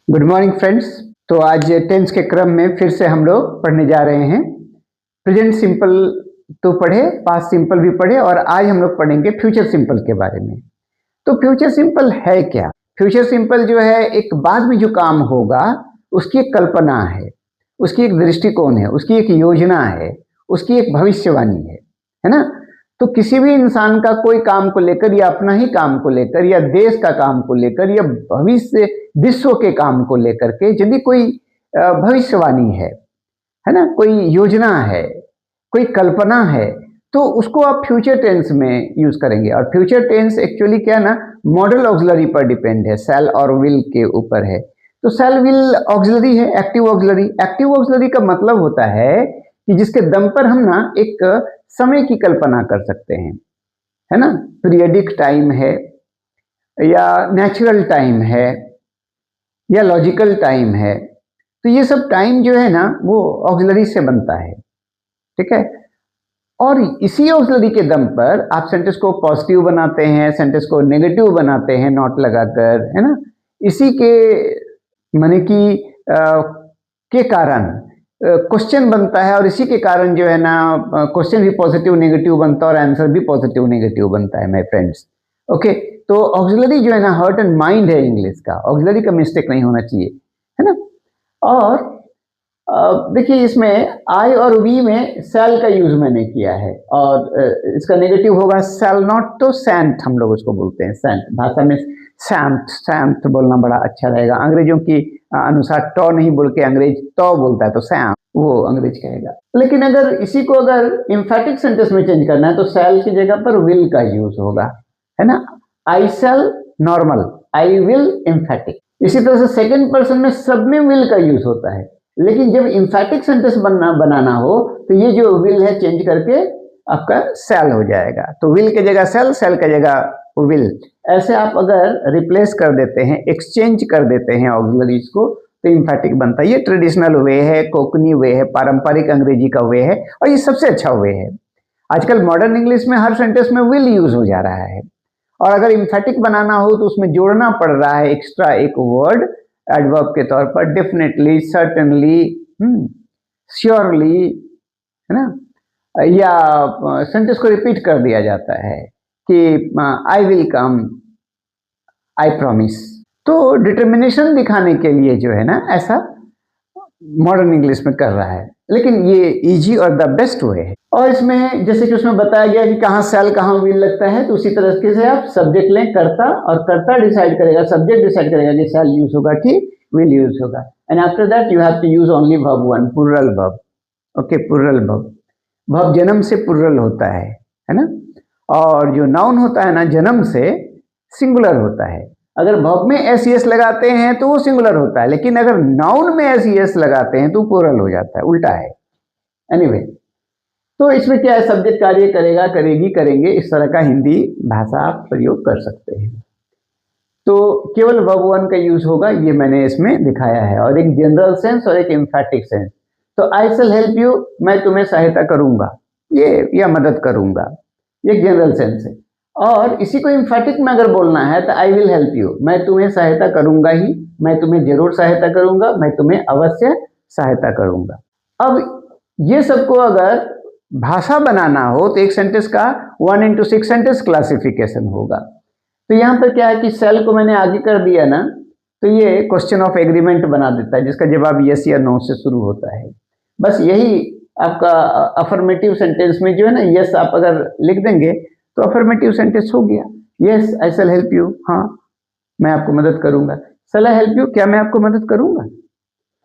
Good morning friends. तो आज tense के क्रम में फिर से हम लोग पढ़ने जा रहे हैं। प्रेजेंट सिंपल तो पढ़े, पास्ट सिंपल भी पढ़े और आज हम लोग पढ़ेंगे फ्यूचर सिंपल के बारे में। तो फ्यूचर सिंपल है क्या? फ्यूचर सिंपल जो है एक बाद में जो काम होगा उसकी एक कल्पना है, उसकी एक दृष्टिकोण है, उसकी एक योजना है, उसकी एक भविष्यवाणी है ना। तो किसी भी इंसान का कोई काम को लेकर या अपना ही काम को लेकर या देश का काम को लेकर या भविष्य विश्व के काम को लेकर के यदि कोई भविष्यवाणी है ना, कोई योजना है, कोई कल्पना है, तो उसको आप फ्यूचर टेंस में यूज करेंगे। और फ्यूचर टेंस एक्चुअली क्या है ना, मॉडल ऑक्सिलरी पर डिपेंड है, शैल और विल के ऊपर है। तो शैल विल ऑक्सिलरी है, एक्टिव ऑक्सिलरी। एक्टिव ऑक्सिलरी का मतलब होता है कि जिसके दम पर हम ना एक समय की कल्पना कर सकते हैं, है ना। पीरियडिक टाइम है या नेचुरल टाइम है या लॉजिकल टाइम है। तो ये सब टाइम जो है ना वो ऑक्सिलरी से बनता है, ठीक है। और इसी ऑक्सिलरी के दम पर आप सेंटेंस को पॉजिटिव बनाते हैं, सेंटेंस को नेगेटिव बनाते हैं नॉट लगाकर, है ना। इसी के माने कि के कारण क्वेश्चन बनता है और इसी के कारण जो है ना क्वेश्चन भी पॉजिटिव नेगेटिव बनता है और आंसर भी पॉजिटिव नेगेटिव बनता है माय फ्रेंड्स। ओके, तो ऑक्सिलरी जो है ना हार्ट एंड माइंड है इंग्लिश का, ऑक्सिलरी का मिस्टेक नहीं होना चाहिए, है ना। और देखिए इसमें आई और वी में शैल का यूज मैंने किया है और इसका नेगेटिव होगा शैल नॉट, तो सैंट हम लोग उसको बोलते हैं। सैंट भाषा में सैंट सैंट बोलना बड़ा अच्छा रहेगा। अंग्रेजों की अनुसार टॉ नहीं बोल के अंग्रेज तो बोलता है, तो सैम वो अंग्रेज कहेगा। लेकिन अगर इसी को अगर इम्फेटिक सेंटेंस में चेंज करना है तो शैल की जगह पर विल का यूज होगा, है ना। आई शैल नॉर्मल, आई विल इम्फेटिक। इसी तरह से सेकेंड पर्सन में सब में विल का यूज होता है, लेकिन जब इम्फेटिक सेंटेंस बनाना हो तो ये जो विल है चेंज करके आपका शैल हो जाएगा। तो विल के जगह शैल, शैल के जगह विल। ऐसे आप अगर रिप्लेस कर देते हैं, एक्सचेंज कर देते हैं ऑक्सिलरीज को, तो इम्फेटिक बनता है। ये ट्रेडिशनल वे है, कोकनी वे है, पारंपरिक अंग्रेजी का वे है और ये सबसे अच्छा वे है। आजकल मॉडर्न इंग्लिश में हर सेंटेंस में विल यूज हो जा रहा है और अगर इम्फेटिक बनाना हो तो उसमें जोड़ना पड़ रहा है एक्स्ट्रा एक वर्ड एडवर्ब के तौर पर, डेफिनेटली, सर्टेनली, श्योरली, है ना। या सेंटेंस को रिपीट कर दिया जाता है कि I will come, I promise. तो डिटर्मिनेशन दिखाने के लिए जो है ना ऐसा मॉडर्न इंग्लिश में कर रहा है, लेकिन ये इजी और द बेस्ट वे है। और इसमें जैसे कि उसमें बताया गया कि कहाँ शैल कहाँ विल लगता है, तो उसी तरह से आप सब्जेक्ट लें कर्ता, और कर्ता डिसाइड करेगा, सब्जेक्ट डिसाइड करेगा कि शैल यूज होगा कि विल यूज होगा। And after that you have to use only verb one, plural verb. Okay, plural verb. Verb जन्म से प्लूरल होता है ना। और जो नाउन होता है ना जन्म से सिंगुलर होता है। अगर वर्ब में एस एस लगाते हैं तो वो सिंगुलर होता है, लेकिन अगर नाउन में एस एस लगाते हैं तो प्लूरल हो जाता है, उल्टा है। एनीवे, तो इसमें क्या है, सब्जेक्ट कार्य करेगा, करेगी, करेंगे, इस तरह का हिंदी भाषा आप प्रयोग कर सकते हैं। तो केवल वर्ब वन का यूज होगा, ये मैंने इसमें दिखाया है, और एक जनरल सेंस और एक एम्फेटिक सेंस। तो आई शैल हेल्प यू, मैं तुम्हें सहायता करूंगा, ये या मदद करूंगा, ये जनरल सेंस है। और इसी को एम्फेटिक में अगर बोलना है तो आई विल हेल्प यू, मैं तुम्हें सहायता करूंगा ही, मैं तुम्हें जरूर सहायता करूंगा, मैं तुम्हें अवश्य सहायता करूंगा। अब ये सबको अगर भाषा बनाना हो तो एक सेंटेंस का 1 into 6 सेंटेंस क्लासिफिकेशन होगा। तो यहाँ पर क्या है कि सेल को मैंने आगे कर दिया ना, तो ये क्वेश्चन ऑफ एग्रीमेंट बना देता है जिसका जवाब यस या नो से शुरू होता है। बस यही आपका अफर्मेटिव सेंटेंस में जो है ना, यस आप अगर लिख देंगे तो अफर्मेटिव सेंटेंस हो गया। Yes I shell help you, हाँ मैं आपको मदद करूंगा। शैल आई हेल्प यू, क्या मैं आपको मदद करूंगा।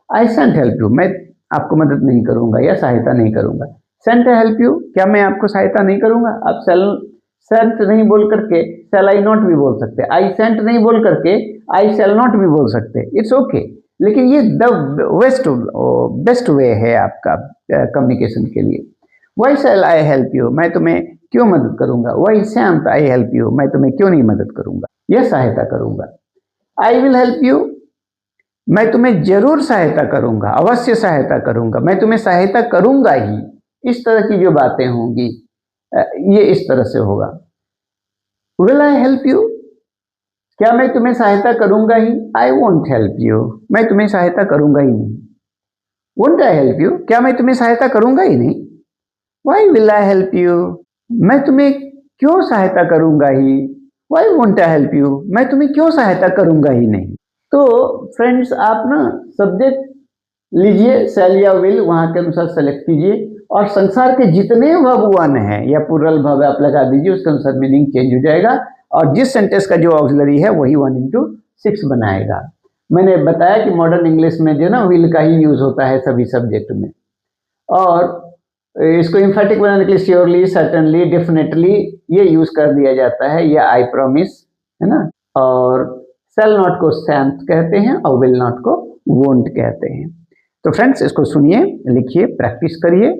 आई शैंट हेल्प यू, मैं आपको मदद नहीं करूंगा या सहायता नहीं करूंगा। शैंट आई हेल्प यू, क्या मैं आपको सहायता नहीं करूंगा। आप शैंट नहीं बोल करके शैल आई नॉट भी बोल सकते, आई शैंट नहीं बोल करके आई शैल नॉट भी बोल सकते, इट्स ओके। लेकिन ये द बेस्ट वे है आपका कम्युनिकेशन के लिए। Why shall I help you, मैं तुम्हें क्यों मदद करूंगा। Why shan't I help you, मैं तुम्हें क्यों नहीं मदद करूंगा या सहायता करूंगा। आई विल हेल्प यू, मैं तुम्हें जरूर सहायता करूंगा, अवश्य सहायता करूंगा, मैं तुम्हें सहायता करूंगा ही। इस तरह की जो बातें होंगी ये इस तरह से होगा। विल आई हेल्प यू, क्या मैं तुम्हें सहायता करूंगा ही? आई वोंट हेल्प यू, मैं तुम्हें सहायता करूंगा ही नहीं। वोंट आई हेल्प यू, क्या मैं तुम्हें सहायता करूंगा ही नहीं। Why will I help you, मैं तुम्हें क्यों सहायता करूंगा ही। Why won't I help you, मैं तुम्हें क्यों सहायता करूंगा ही नहीं। तो फ्रेंड्स आप ना सब्जेक्ट लीजिए, शैल या विल वहां के अनुसार सेलेक्ट कीजिए और संसार के जितने वर्ब वन है या प्लूरल वर्ब आप लगा दीजिए, उसके अनुसार मीनिंग चेंज हो जाएगा और जिस सेंटेंस का जो ऑक्सिलरी है वही 1:6 बनाएगा। मैंने बताया कि मॉडर्न इंग्लिश में जो ना विल का ही यूज होता है सभी सब्जेक्ट में, और इसको इम्फेटिक बनाने के लिए श्योरली, सर्टेनली, डेफिनेटली ये यूज कर दिया जाता है, या आई प्रॉमिस, है ना। और शैल नॉट को शैंट कहते हैं और विल नॉट को वोंट कहते हैं। तो फ्रेंड्स इसको सुनिए, लिखिए, प्रैक्टिस करिए,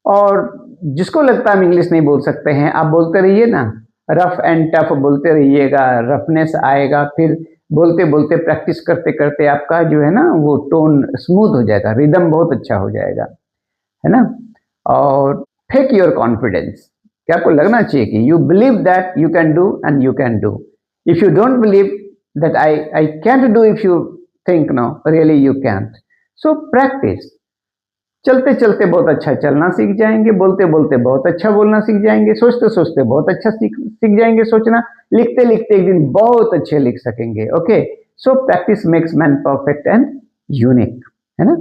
और जिसको लगता है हम इंग्लिश नहीं बोल सकते हैं आप बोलते रहिए ना, रफ एंड टफ बोलते रहिएगा, रफनेस आएगा, फिर बोलते बोलते प्रैक्टिस करते करते आपका जो है ना वो टोन स्मूथ हो जाएगा, रिदम बहुत अच्छा हो जाएगा, है ना। और फेक योर कॉन्फिडेंस, कि आपको लगना चाहिए कि you believe that you can do and you can do. If you don't believe that I can't do, if you think no really you can't. So practice, चलते चलते बहुत अच्छा चलना सीख जाएंगे, बोलते बोलते बहुत अच्छा बोलना सीख जाएंगे, सोचते सोचते बहुत अच्छा सीख जाएंगे सोचना, लिखते लिखते एक दिन बहुत अच्छे लिख सकेंगे। Okay, so practice makes man perfect and unique, है ना।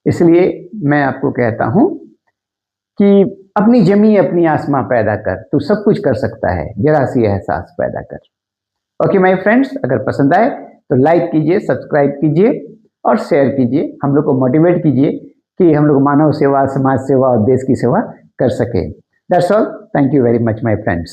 इसलिए मैं आपको कहता हूं कि अपनी जमी अपनी आसमां पैदा कर, तू सब कुछ कर सकता है, जरा सी एहसास पैदा कर। ओके माय फ्रेंड्स, अगर पसंद आए तो लाइक कीजिए, सब्सक्राइब कीजिए और शेयर कीजिए, हम लोग को मोटिवेट कीजिए कि हम लोग मानव सेवा, समाज सेवा और देश की सेवा कर सके। That's all, thank you very much my friends.